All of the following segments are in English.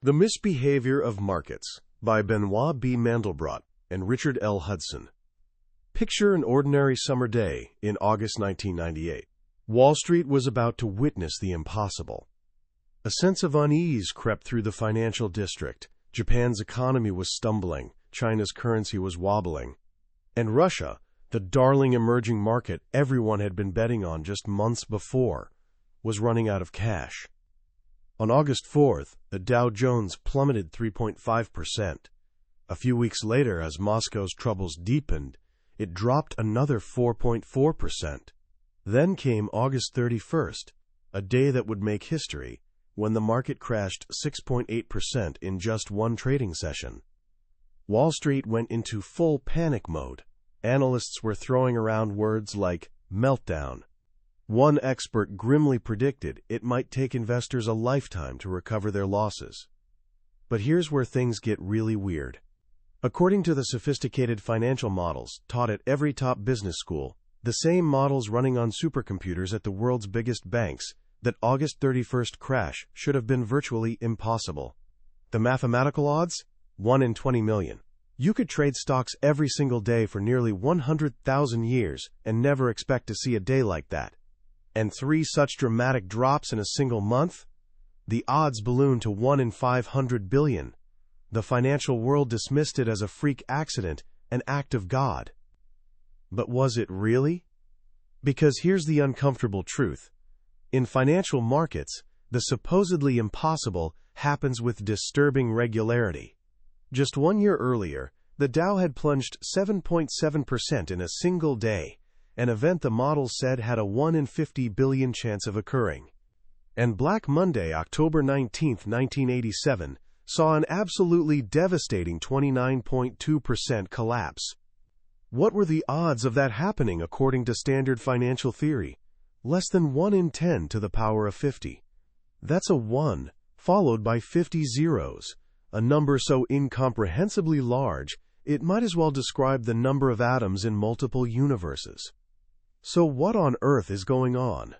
The Misbehavior of Markets by Benoit B. Mandelbrot and Richard L. Hudson. Picture an ordinary summer day in August 1998. Wall Street was about to witness the impossible. A sense of unease crept through the financial district. Japan's economy was stumbling, China's currency was wobbling, and Russia, the darling emerging market everyone had been betting on just months before, was running out of cash. On August 4th, the Dow Jones plummeted 3.5%. A few weeks later, as Moscow's troubles deepened, it dropped another 4.4%. Then came August 31st, a day that would make history, when the market crashed 6.8% in just one trading session. Wall Street went into full panic mode. Analysts were throwing around words like meltdown. One expert grimly predicted it might take investors a lifetime to recover their losses. But here's where things get really weird. According to the sophisticated financial models taught at every top business school, the same models running on supercomputers at the world's biggest banks, that August 31st crash should have been virtually impossible. The mathematical odds? 1 in 20 million. You could trade stocks every single day for nearly 100,000 years and never expect to see a day like that. And 3 such dramatic drops in a single month? The odds ballooned to 1 in 500 billion. The financial world dismissed it as a freak accident, an act of God. But was it really? Because here's the uncomfortable truth. In financial markets, the supposedly impossible happens with disturbing regularity. Just 1 year earlier, the Dow had plunged 7.7% in a single day, an event the models said had a 1 in 50 billion chance of occurring. And Black Monday, October 19, 1987, saw an absolutely devastating 29.2% collapse. What were the odds of that happening according to standard financial theory? Less than 1 in 10 to the power of 50. That's a 1, followed by 50 zeros, a number so incomprehensibly large, it might as well describe the number of atoms in multiple universes. So what on earth is going on?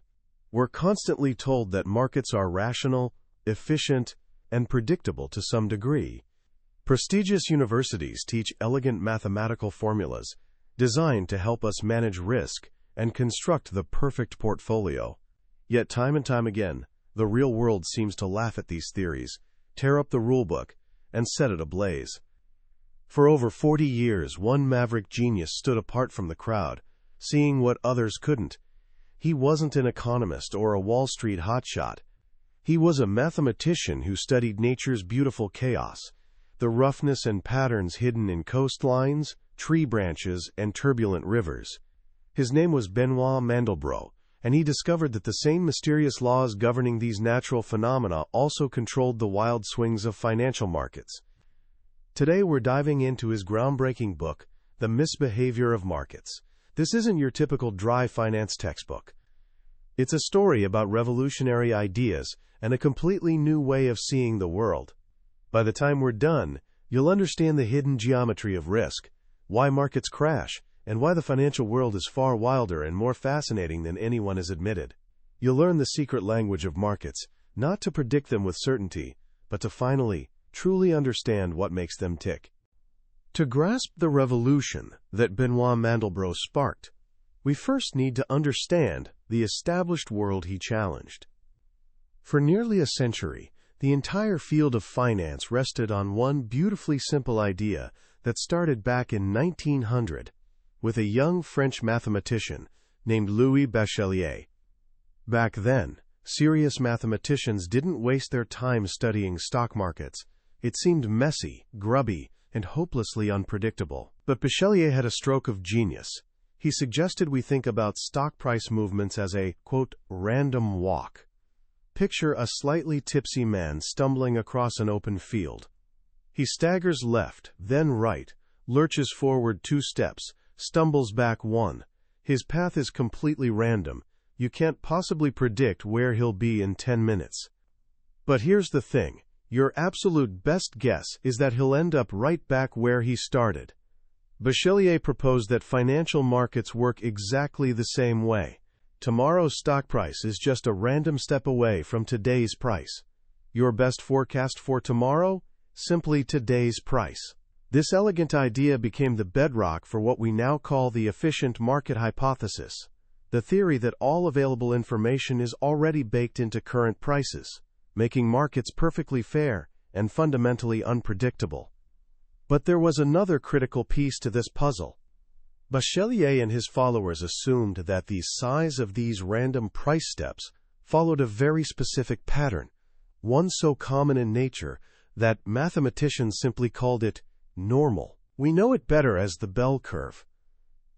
We're constantly told that markets are rational, efficient, and predictable to some degree. Prestigious universities teach elegant mathematical formulas designed to help us manage risk and construct the perfect portfolio. Yet time and time again, the real world seems to laugh at these theories, tear up the rulebook, and set it ablaze. For over 40 years, one maverick genius stood apart from the crowd, seeing what others couldn't. He wasn't an economist or a Wall Street hotshot. He was a mathematician who studied nature's beautiful chaos, the roughness and patterns hidden in coastlines, tree branches, and turbulent rivers. His name was Benoit Mandelbrot, and he discovered that the same mysterious laws governing these natural phenomena also controlled the wild swings of financial markets. Today we're diving into his groundbreaking book, The Misbehavior of Markets. This isn't your typical dry finance textbook. It's a story about revolutionary ideas and a completely new way of seeing the world. By the time we're done, you'll understand the hidden geometry of risk, why markets crash, and why the financial world is far wilder and more fascinating than anyone has admitted. You'll learn the secret language of markets, not to predict them with certainty, but to finally, truly understand what makes them tick. To grasp the revolution that Benoit Mandelbrot sparked, we first need to understand the established world he challenged. For nearly a century, the entire field of finance rested on one beautifully simple idea that started back in 1900 with a young French mathematician named Louis Bachelier. Back then, serious mathematicians didn't waste their time studying stock markets. It seemed messy, grubby, and hopelessly unpredictable. But Bachelier had a stroke of genius. He suggested we think about stock price movements as a, quote, random walk. Picture a slightly tipsy man stumbling across an open field. He staggers left, then right, lurches forward 2 steps, stumbles back 1. His path is completely random. You can't possibly predict where he'll be in 10 minutes. But here's the thing. Your absolute best guess is that he'll end up right back where he started. Bachelier proposed that financial markets work exactly the same way. Tomorrow's stock price is just a random step away from today's price. Your best forecast for tomorrow? Simply today's price. This elegant idea became the bedrock for what we now call the efficient market hypothesis, the theory that all available information is already baked into current prices, making markets perfectly fair and fundamentally unpredictable. But there was another critical piece to this puzzle. Bachelier and his followers assumed that the size of these random price steps followed a very specific pattern, one so common in nature that mathematicians simply called it normal. We know it better as the bell curve.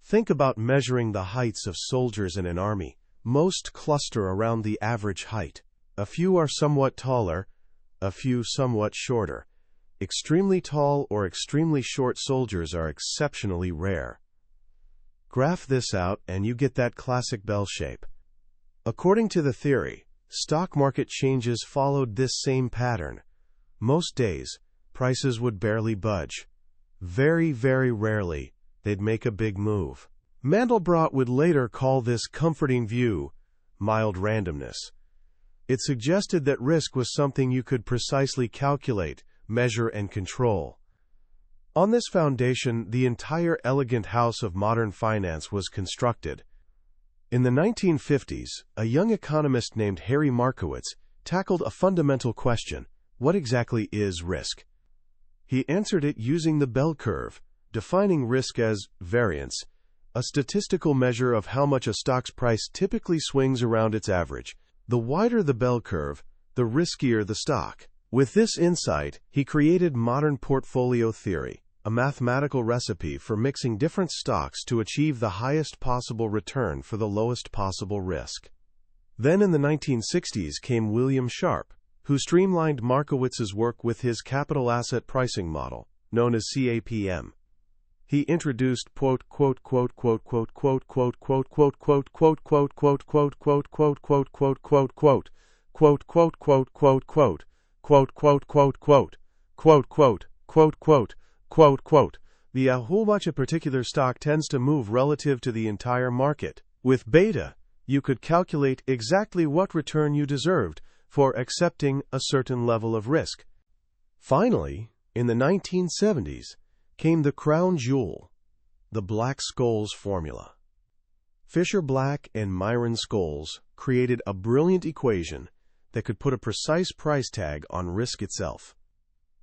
Think about measuring the heights of soldiers in an army. Most cluster around the average height. A few are somewhat taller, a few somewhat shorter. Extremely tall or extremely short soldiers are exceptionally rare. Graph this out and you get that classic bell shape. According to the theory, stock market changes followed this same pattern. Most days, prices would barely budge. Very, very rarely, they'd make a big move. Mandelbrot would later call this comforting view mild randomness. It suggested that risk was something you could precisely calculate, measure, and control. On this foundation, the entire elegant house of modern finance was constructed. In the 1950s, a young economist named Harry Markowitz tackled a fundamental question: what exactly is risk? He answered it using the bell curve, defining risk as variance, a statistical measure of how much a stock's price typically swings around its average. The wider the bell curve, the riskier the stock. With this insight, he created modern portfolio theory, a mathematical recipe for mixing different stocks to achieve the highest possible return for the lowest possible risk. Then in the 1960s came William Sharpe, who streamlined Markowitz's work with his capital asset pricing model, known as CAPM. He introduced the how much a particular stock tends to move relative to the entire market. With beta, you could calculate exactly what return you deserved for accepting a certain level of risk. Finally, in the 1970s, came the crown jewel, the Black-Scholes formula. Fisher-Black and Myron-Scholes created a brilliant equation that could put a precise price tag on risk itself.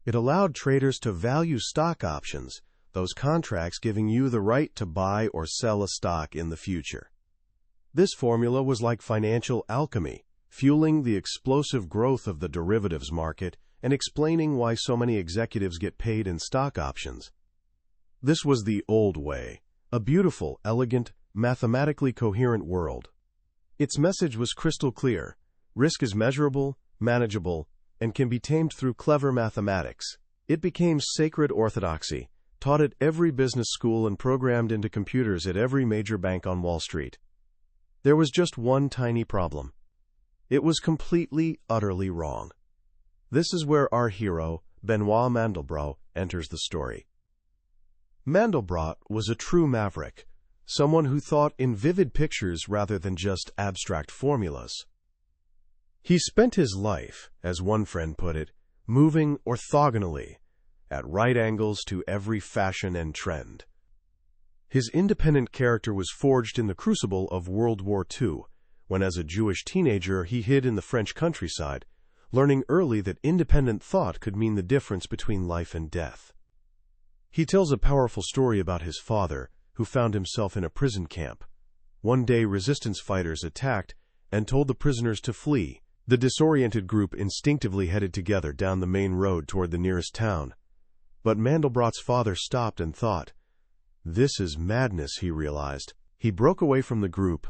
It allowed traders to value stock options, those contracts giving you the right to buy or sell a stock in the future. This formula was like financial alchemy, fueling the explosive growth of the derivatives market and explaining why so many executives get paid in stock options. This was the old way, a beautiful, elegant, mathematically coherent world. Its message was crystal clear: risk is measurable, manageable, and can be tamed through clever mathematics. It became sacred orthodoxy, taught at every business school and programmed into computers at every major bank on Wall Street. There was just one tiny problem. It was completely, utterly wrong. This is where our hero, Benoit Mandelbrot, enters the story. Mandelbrot was a true maverick, someone who thought in vivid pictures rather than just abstract formulas. He spent his life, as one friend put it, moving orthogonally, at right angles to every fashion and trend. His independent character was forged in the crucible of World War II, when as a Jewish teenager he hid in the French countryside, learning early that independent thought could mean the difference between life and death. He tells a powerful story about his father, who found himself in a prison camp. One day resistance fighters attacked and told the prisoners to flee. The disoriented group instinctively headed together down the main road toward the nearest town. But Mandelbrot's father stopped and thought. This is madness, he realized. He broke away from the group,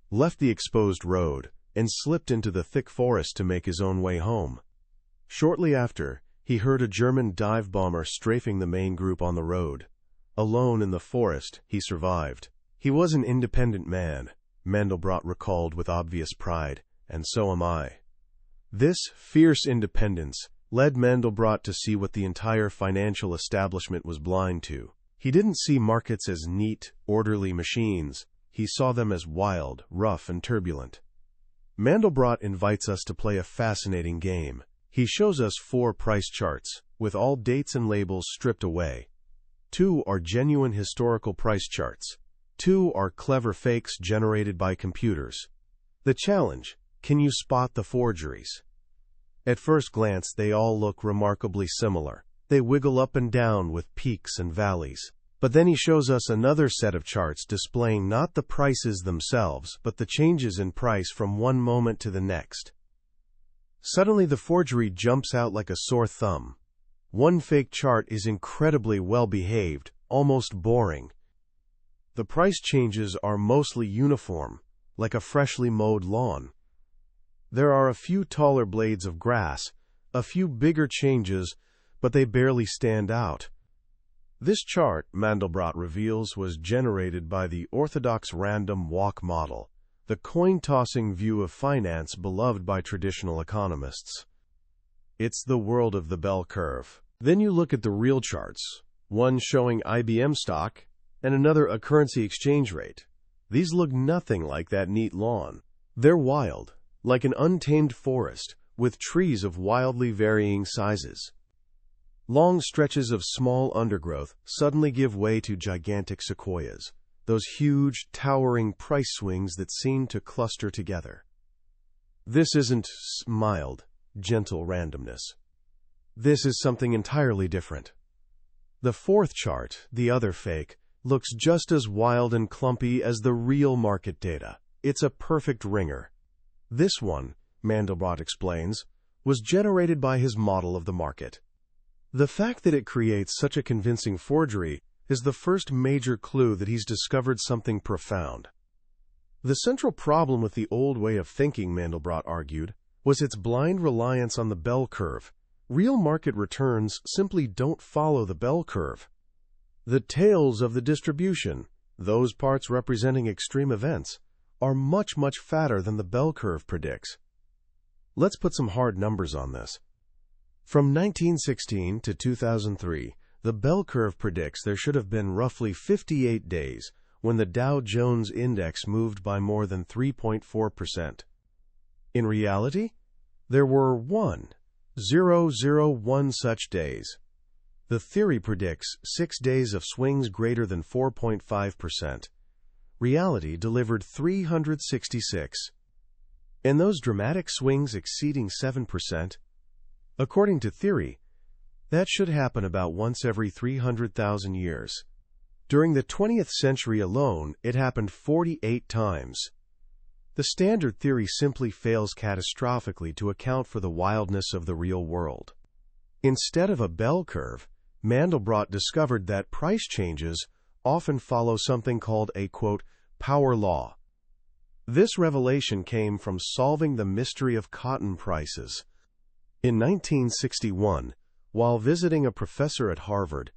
left the exposed road, and slipped into the thick forest to make his own way home. Shortly after, he heard a German dive bomber strafing the main group on the road. Alone in the forest, he survived. He was an independent man, Mandelbrot recalled with obvious pride, and so am I. This fierce independence led Mandelbrot to see what the entire financial establishment was blind to. He didn't see markets as neat, orderly machines. He saw them as wild, rough, and turbulent. Mandelbrot invites us to play a fascinating game. He shows us 4 price charts, with all dates and labels stripped away. 2 are genuine historical price charts. 2 are clever fakes generated by computers. The challenge: can you spot the forgeries? At first glance, they all look remarkably similar. They wiggle up and down with peaks and valleys. But then he shows us another set of charts displaying not the prices themselves, but the changes in price from one moment to the next. Suddenly the forgery jumps out like a sore thumb. One fake chart is incredibly well-behaved, almost boring. The price changes are mostly uniform, like a freshly mowed lawn. There are a few taller blades of grass, a few bigger changes, but they barely stand out. This chart, Mandelbrot reveals, was generated by the orthodox random walk model, the coin-tossing view of finance beloved by traditional economists. It's the world of the bell curve. Then you look at the real charts, one showing IBM stock and another a currency exchange rate. These look nothing like that neat lawn. They're wild, like an untamed forest, with trees of wildly varying sizes. Long stretches of small undergrowth suddenly give way to gigantic sequoias, those huge, towering price swings that seem to cluster together. This isn't mild, gentle randomness. This is something entirely different. The 4th chart, the other fake, looks just as wild and clumpy as the real market data. It's a perfect ringer. This one, Mandelbrot explains, was generated by his model of the market. The fact that it creates such a convincing forgery is the first major clue that he's discovered something profound. The central problem with the old way of thinking, Mandelbrot argued, was its blind reliance on the bell curve. Real market returns simply don't follow the bell curve. The tails of the distribution, those parts representing extreme events, are much fatter than the bell curve predicts. Let's put some hard numbers on this. From 1916 to 2003, the bell curve predicts there should have been roughly 58 days when the Dow Jones Index moved by more than 3.4%. In reality, there were 1,001 such days. The theory predicts 6 days of swings greater than 4.5%. Reality delivered 366. And those dramatic swings exceeding 7%? According to theory, that should happen about once every 300,000 years. During the 20th century alone, it happened 48 times. The standard theory simply fails catastrophically to account for the wildness of the real world. Instead of a bell curve, Mandelbrot discovered that price changes often follow something called a, quote, power law. This revelation came from solving the mystery of cotton prices. In 1961, while visiting a professor at Harvard,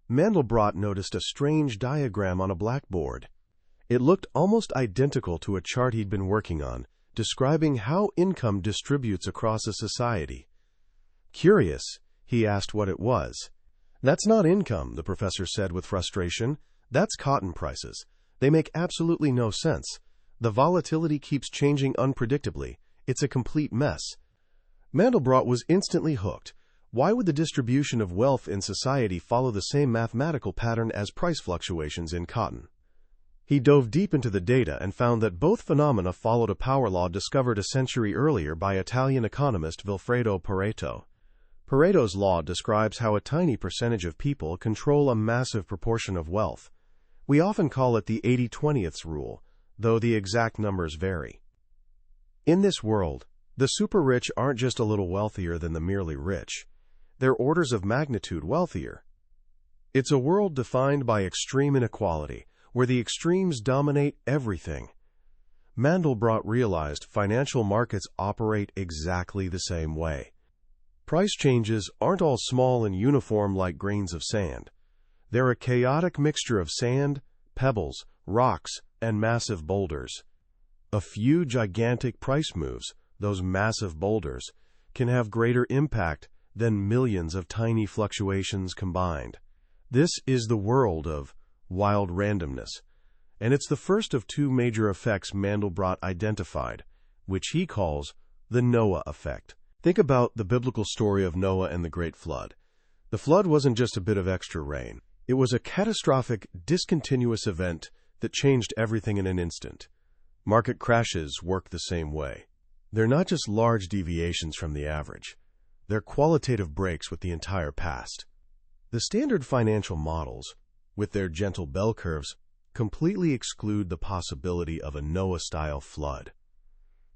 Mandelbrot noticed a strange diagram on a blackboard. It looked almost identical to a chart he'd been working on, describing how income distributes across a society. Curious, he asked what it was. "That's not income," the professor said with frustration. "That's cotton prices. They make absolutely no sense. The volatility keeps changing unpredictably. It's a complete mess." Mandelbrot was instantly hooked. Why would the distribution of wealth in society follow the same mathematical pattern as price fluctuations in cotton? He dove deep into the data and found that both phenomena followed a power law discovered a century earlier by Italian economist Vilfredo Pareto. Pareto's law describes how a tiny percentage of people control a massive proportion of wealth. We often call it the 80/20ths rule, though the exact numbers vary. In this world, the super-rich aren't just a little wealthier than the merely rich. They're orders of magnitude wealthier. It's a world defined by extreme inequality, where the extremes dominate everything. Mandelbrot realized financial markets operate exactly the same way. Price changes aren't all small and uniform like grains of sand. They're a chaotic mixture of sand, pebbles, rocks, and massive boulders. A few gigantic price moves, those massive boulders, can have greater impact than millions of tiny fluctuations combined. This is the world of wild randomness, and it's the first of 2 major effects Mandelbrot identified, which he calls the Noah effect. Think about the biblical story of Noah and the Great Flood. The flood wasn't just a bit of extra rain. It was a catastrophic, discontinuous event that changed everything in an instant. Market crashes work the same way. They're not just large deviations from the average. They're qualitative breaks with the entire past. The standard financial models, with their gentle bell curves, completely exclude the possibility of a Noah-style flood.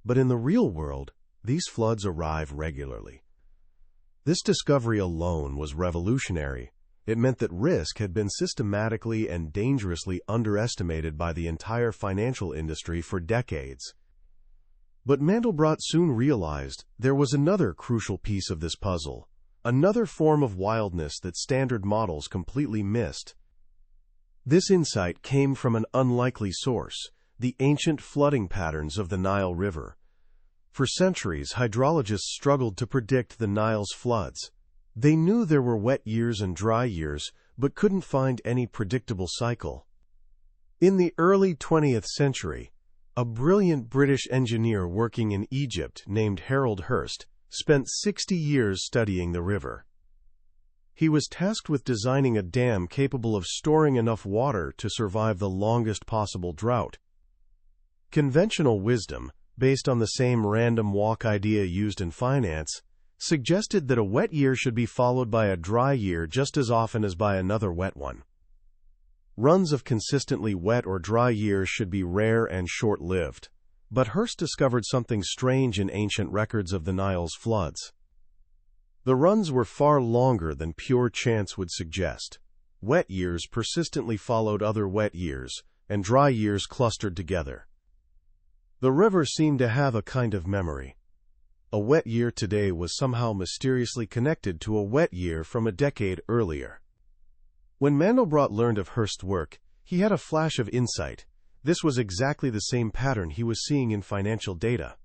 But in the real world, these floods arrive regularly. This discovery alone was revolutionary. It meant that risk had been systematically and dangerously underestimated by the entire financial industry for decades. But Mandelbrot soon realized there was another crucial piece of this puzzle, another form of wildness that standard models completely missed. This insight came from an unlikely source, the ancient flooding patterns of the Nile River. For centuries, hydrologists struggled to predict the Nile's floods. They knew there were wet years and dry years, but couldn't find any predictable cycle. In the early 20th century, a brilliant British engineer working in Egypt named Harold Hurst spent 60 years studying the river. He was tasked with designing a dam capable of storing enough water to survive the longest possible drought. Conventional wisdom, based on the same random walk idea used in finance, suggested that a wet year should be followed by a dry year just as often as by another wet one. Runs of consistently wet or dry years should be rare and short-lived. But Hurst discovered something strange in ancient records of the Nile's floods. The runs were far longer than pure chance would suggest. Wet years persistently followed other wet years, and dry years clustered together. The river seemed to have a kind of memory. A wet year today was somehow mysteriously connected to a wet year from a decade earlier. When Mandelbrot learned of Hurst's work, he had a flash of insight. This was exactly the same pattern he was seeing in financial data.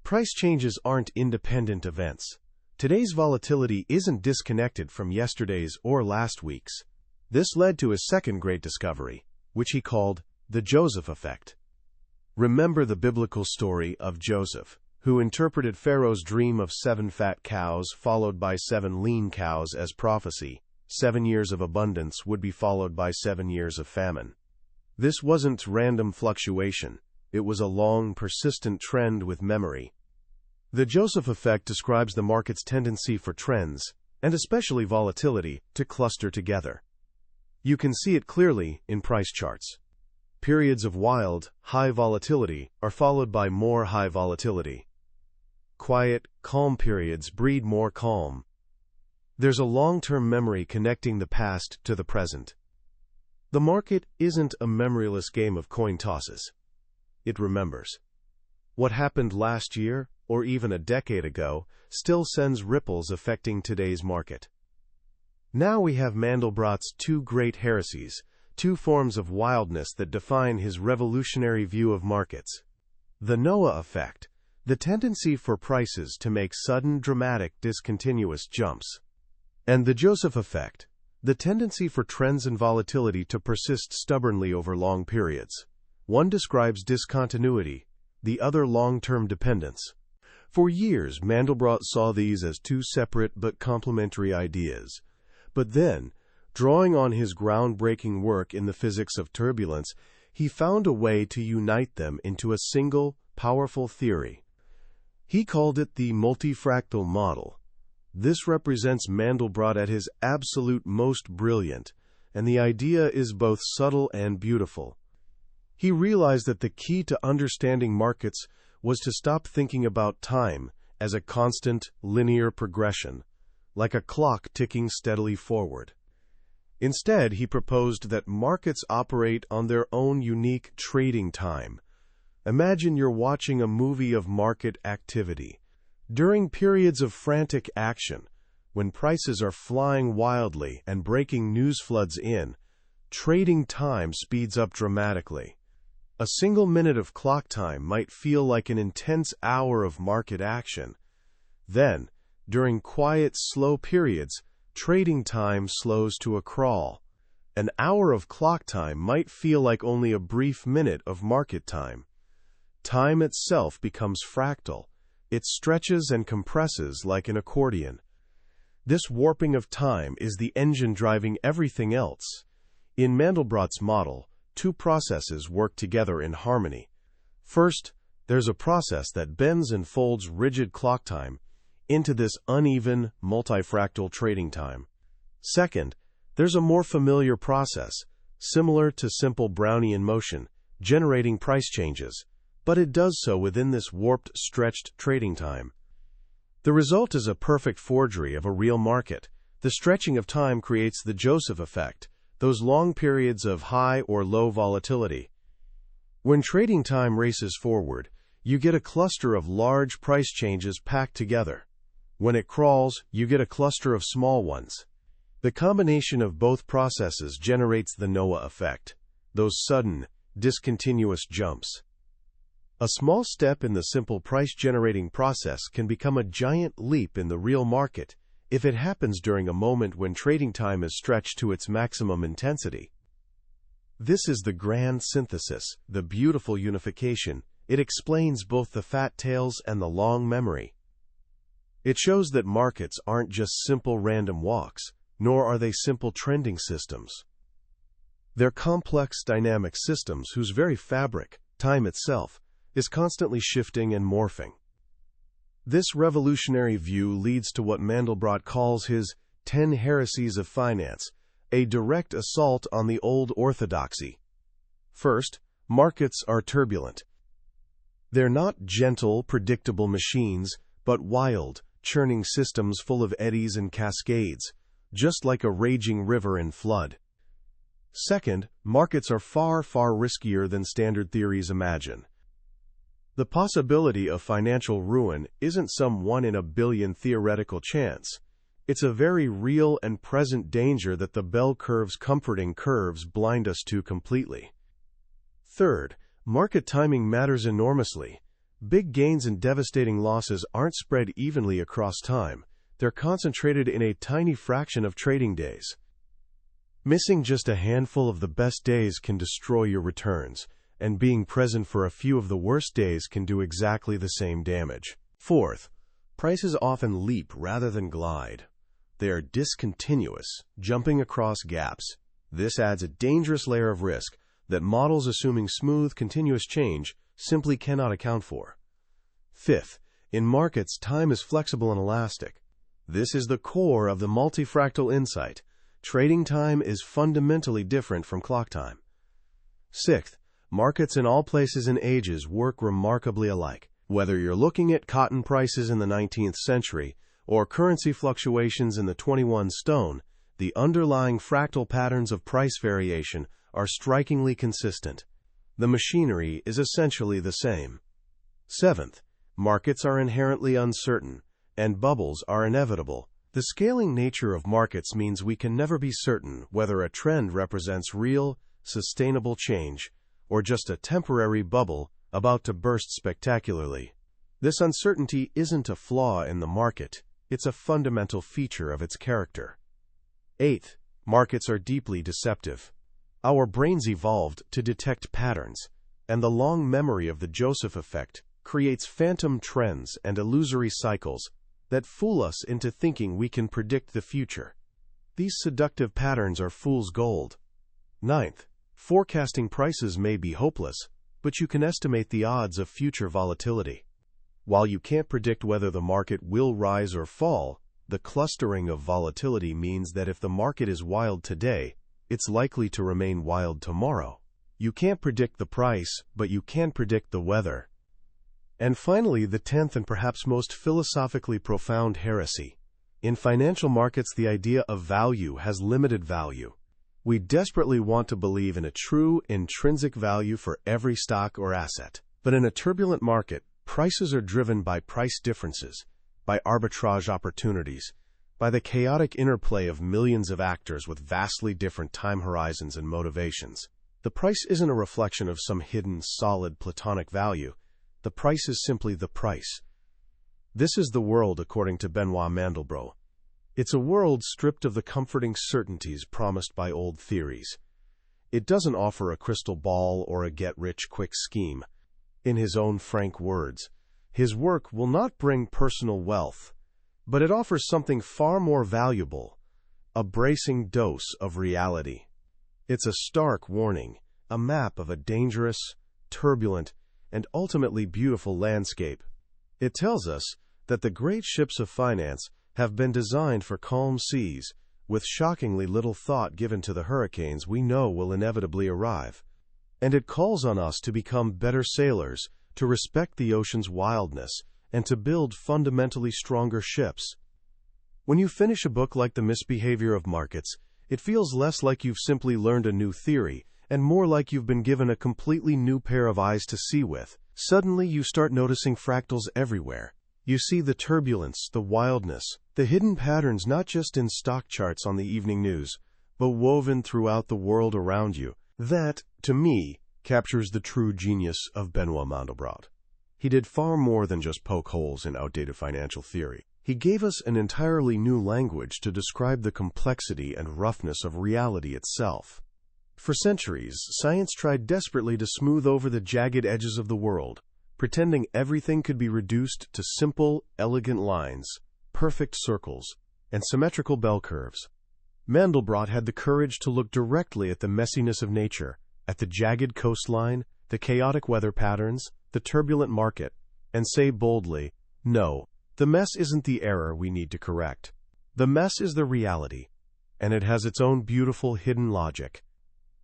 Price changes aren't independent events. Today's volatility isn't disconnected from yesterday's or last week's. This led to his second great discovery, which he called the Joseph effect. Remember the biblical story of Joseph, who interpreted Pharaoh's dream of 7 fat cows followed by 7 lean cows as prophecy. 7 years of abundance would be followed by 7 years of famine. This wasn't random fluctuation. It was a long, persistent trend with memory. The Joseph effect describes the market's tendency for trends, and especially volatility, to cluster together. You can see it clearly in price charts. Periods of wild, high volatility are followed by more high volatility. Quiet, calm periods breed more calm. There's a long-term memory connecting the past to the present. The market isn't a memoryless game of coin tosses. It remembers. What happened last year, or even a decade ago, still sends ripples affecting today's market. Now we have Mandelbrot's 2 great heresies, 2 forms of wildness that define his revolutionary view of markets. The Noah effect, the tendency for prices to make sudden, dramatic, discontinuous jumps. And the Joseph effect, the tendency for trends and volatility to persist stubbornly over long periods. One describes discontinuity, the other long-term dependence. For years, Mandelbrot saw these as 2 separate but complementary ideas. But then, drawing on his groundbreaking work in the physics of turbulence, he found a way to unite them into a single, powerful theory. He called it the multifractal model. This represents Mandelbrot at his absolute most brilliant, and the idea is both subtle and beautiful. He realized that the key to understanding markets was to stop thinking about time as a constant, linear progression, like a clock ticking steadily forward. Instead, he proposed that markets operate on their own unique trading time. Imagine you're watching a movie of market activity. During periods of frantic action, when prices are flying wildly and breaking news floods in, trading time speeds up dramatically. A single minute of clock time might feel like an intense hour of market action. Then, during quiet, slow periods, trading time slows to a crawl. An hour of clock time might feel like only a brief minute of market time. Time itself becomes fractal, It stretches and compresses like an accordion. This warping of time is the engine driving everything else. In Mandelbrot's model, two processes work together in harmony. First, there's a process that bends and folds rigid clock time into this uneven, multifractal trading time. Second, there's a more familiar process, similar to simple Brownian motion, generating price changes, but it does so within this warped, stretched trading time. The result is a perfect forgery of a real market. The stretching of time creates the Joseph effect, those long periods of high or low volatility. When trading time races forward, you get a cluster of large price changes packed together. When it crawls, you get a cluster of small ones. The combination of both processes generates the Noah effect, those sudden, discontinuous jumps. A small step in the simple price-generating process can become a giant leap in the real market if it happens during a moment when trading time is stretched to its maximum intensity. This is the grand synthesis, the beautiful unification. It explains both the fat tails and the long memory. It shows that markets aren't just simple random walks, nor are they simple trending systems. They're complex dynamic systems whose very fabric, time itself, is constantly shifting and morphing. This revolutionary view leads to what Mandelbrot calls his 10 heresies of finance, a direct assault on the old orthodoxy. First, markets are turbulent. They're not gentle, predictable machines, but wild, churning systems full of eddies and cascades, just like a raging river in flood. Second, markets are far, far riskier than standard theories imagine. The possibility of financial ruin isn't some 1 in a billion theoretical chance. It's a very real and present danger that the bell curve's comforting curves blind us to completely. Third, market timing matters enormously. Big gains and devastating losses aren't spread evenly across time. They're concentrated in a tiny fraction of trading days. Missing just a handful of the best days can destroy your returns, and being present for a few of the worst days can do exactly the same damage. Fourth, prices often leap rather than glide. They are discontinuous, jumping across gaps. This adds a dangerous layer of risk that models assuming smooth, continuous change simply cannot account for. Fifth, in markets, time is flexible and elastic. This is the core of the multifractal insight. Trading time is fundamentally different from clock time. Sixth, markets in all places and ages work remarkably alike. Whether you're looking at cotton prices in the 19th century or currency fluctuations in the 21 stone, the underlying fractal patterns of price variation are strikingly consistent. The machinery is essentially the same. Seventh, markets are inherently uncertain, and bubbles are inevitable. The scaling nature of markets means we can never be certain whether a trend represents real, sustainable change or just a temporary bubble about to burst spectacularly. This uncertainty isn't a flaw in the market, it's a fundamental feature of its character. Eighth, markets are deeply deceptive. Our brains evolved to detect patterns, and the long memory of the Joseph effect creates phantom trends and illusory cycles that fool us into thinking we can predict the future. These seductive patterns are fool's gold. Ninth, forecasting prices may be hopeless, but you can estimate the odds of future volatility. While you can't predict whether the market will rise or fall, the clustering of volatility means that if the market is wild today, it's likely to remain wild tomorrow. You can't predict the price, but you can predict the weather. And finally, the 10th and perhaps most philosophically profound heresy. In financial markets, the idea of value has limited value. We desperately want to believe in a true, intrinsic value for every stock or asset. But in a turbulent market, prices are driven by price differences, by arbitrage opportunities, by the chaotic interplay of millions of actors with vastly different time horizons and motivations. The price isn't a reflection of some hidden, solid, platonic value. The price is simply the price. This is the world according to Benoit Mandelbrot. It's a world stripped of the comforting certainties promised by old theories. It doesn't offer a crystal ball or a get-rich-quick scheme. In his own frank words, His work will not bring personal wealth, but it offers something far more valuable, a bracing dose of reality. It's a stark warning, a map of a dangerous, turbulent, and ultimately beautiful landscape. It tells us that the great ships of finance have been designed for calm seas, with shockingly little thought given to the hurricanes we know will inevitably arrive. And it calls on us to become better sailors, to respect the ocean's wildness, and to build fundamentally stronger ships. When you finish a book like The Misbehavior of Markets, it feels less like you've simply learned a new theory, and more like you've been given a completely new pair of eyes to see with. Suddenly you start noticing fractals everywhere. You see the turbulence, the wildness, the hidden patterns not just in stock charts on the evening news, but woven throughout the world around you. That, to me, captures the true genius of Benoit Mandelbrot. He did far more than just poke holes in outdated financial theory. He gave us an entirely new language to describe the complexity and roughness of reality itself. For centuries, science tried desperately to smooth over the jagged edges of the world, pretending everything could be reduced to simple, elegant lines, perfect circles, and symmetrical bell curves. Mandelbrot had the courage to look directly at the messiness of nature, at the jagged coastline, the chaotic weather patterns, the turbulent market, and say boldly, no, the mess isn't the error we need to correct. The mess is the reality, and it has its own beautiful hidden logic.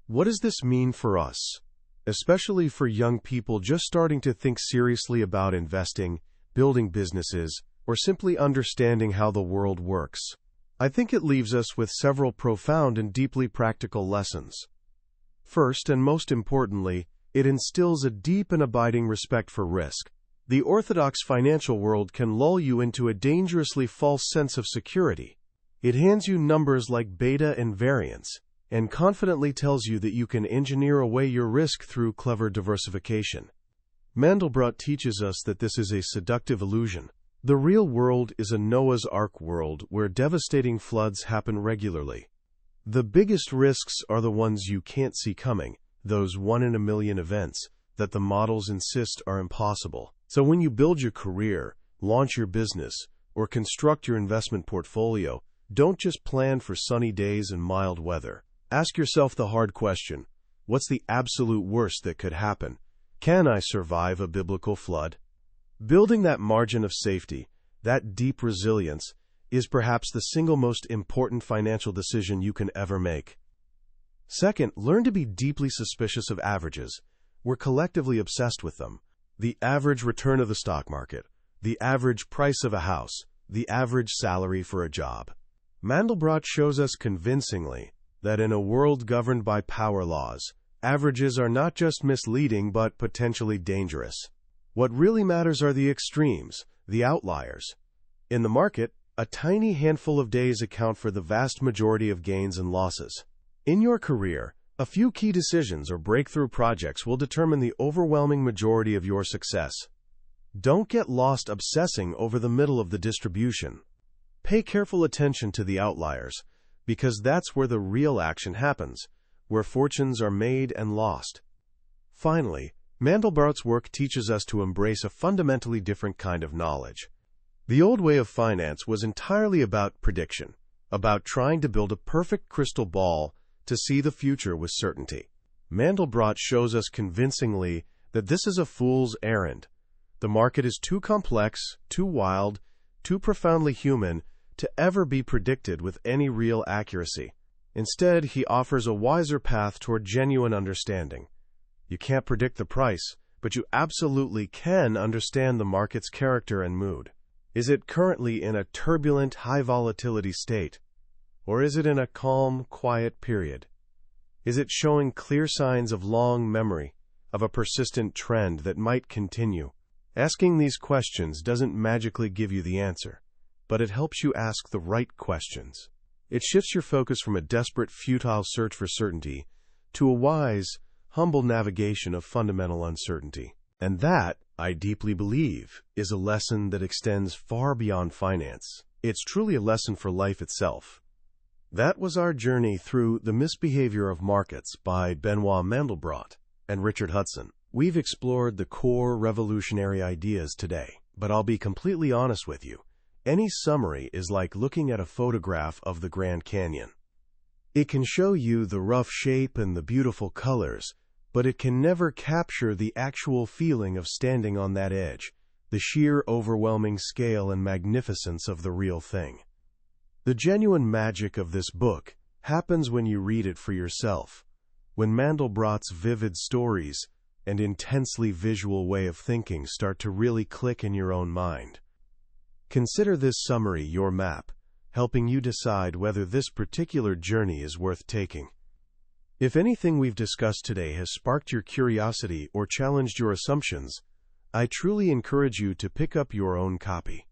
What does this mean for us, especially for young people just starting to think seriously about investing, building businesses, or simply understanding how the world works? I think it leaves us with several profound and deeply practical lessons. First, and most importantly, it instills a deep and abiding respect for risk. The orthodox financial world can lull you into a dangerously false sense of security. It hands you numbers like beta and variance, and confidently tells you that you can engineer away your risk through clever diversification. Mandelbrot teaches us that this is a seductive illusion. The real world is a Noah's Ark world where devastating floods happen regularly. The biggest risks are the ones you can't see coming, those one-in-a-million events that the models insist are impossible. So when you build your career, launch your business, or construct your investment portfolio, don't just plan for sunny days and mild weather. Ask yourself the hard question: what's the absolute worst that could happen? Can I survive a biblical flood? Building that margin of safety, that deep resilience, is perhaps the single most important financial decision you can ever make. Second, learn to be deeply suspicious of averages. We're collectively obsessed with them. The average return of the stock market, the average price of a house, the average salary for a job. Mandelbrot shows us convincingly that in a world governed by power laws, averages are not just misleading but potentially dangerous. What really matters are the extremes, the outliers. In the market, a tiny handful of days account for the vast majority of gains and losses. In your career, a few key decisions or breakthrough projects will determine the overwhelming majority of your success. Don't get lost obsessing over the middle of the distribution. Pay careful attention to the outliers, because that's where the real action happens, where fortunes are made and lost. Finally, Mandelbrot's work teaches us to embrace a fundamentally different kind of knowledge. The old way of finance was entirely about prediction, about trying to build a perfect crystal ball to see the future with certainty. Mandelbrot shows us convincingly that this is a fool's errand. The market is too complex, too wild, too profoundly human to ever be predicted with any real accuracy. Instead, he offers a wiser path toward genuine understanding. You can't predict the price, but you absolutely can understand the market's character and mood. Is it currently in a turbulent, high-volatility state? Or is it in a calm, quiet period? Is it showing clear signs of long memory, of a persistent trend that might continue? Asking these questions doesn't magically give you the answer, but it helps you ask the right questions. It shifts your focus from a desperate, futile search for certainty to a wise, humble navigation of fundamental uncertainty. And that, I deeply believe, is a lesson that extends far beyond finance. It's truly a lesson for life itself. That was our journey through The Misbehavior of Markets by Benoit Mandelbrot and Richard Hudson. We've explored the core revolutionary ideas today. but I'll be completely honest with you. Any summary is like looking at a photograph of the Grand Canyon. It can show you the rough shape and the beautiful colors, but it can never capture the actual feeling of standing on that edge, the sheer overwhelming scale and magnificence of the real thing. The genuine magic of this book happens when you read it for yourself, when Mandelbrot's vivid stories and intensely visual way of thinking start to really click in your own mind. Consider this summary your map, helping you decide whether this particular journey is worth taking. If anything we've discussed today has sparked your curiosity or challenged your assumptions, I truly encourage you to pick up your own copy.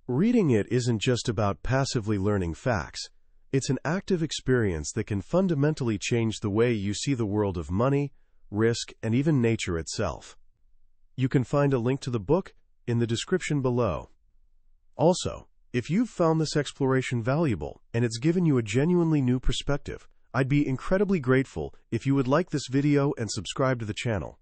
Reading it isn't just about passively learning facts. It's an active experience that can fundamentally change the way you see the world of money, risk, and even nature itself. You can find a link to the book in the description below. Also, if you've found this exploration valuable and it's given you a genuinely new perspective, I'd be incredibly grateful if you would like this video and subscribe to the channel.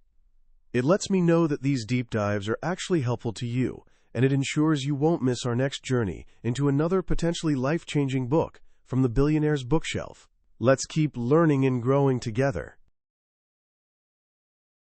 It lets me know that these deep dives are actually helpful to you, and it ensures you won't miss our next journey into another potentially life-changing book from the billionaire's bookshelf. Let's keep learning and growing together.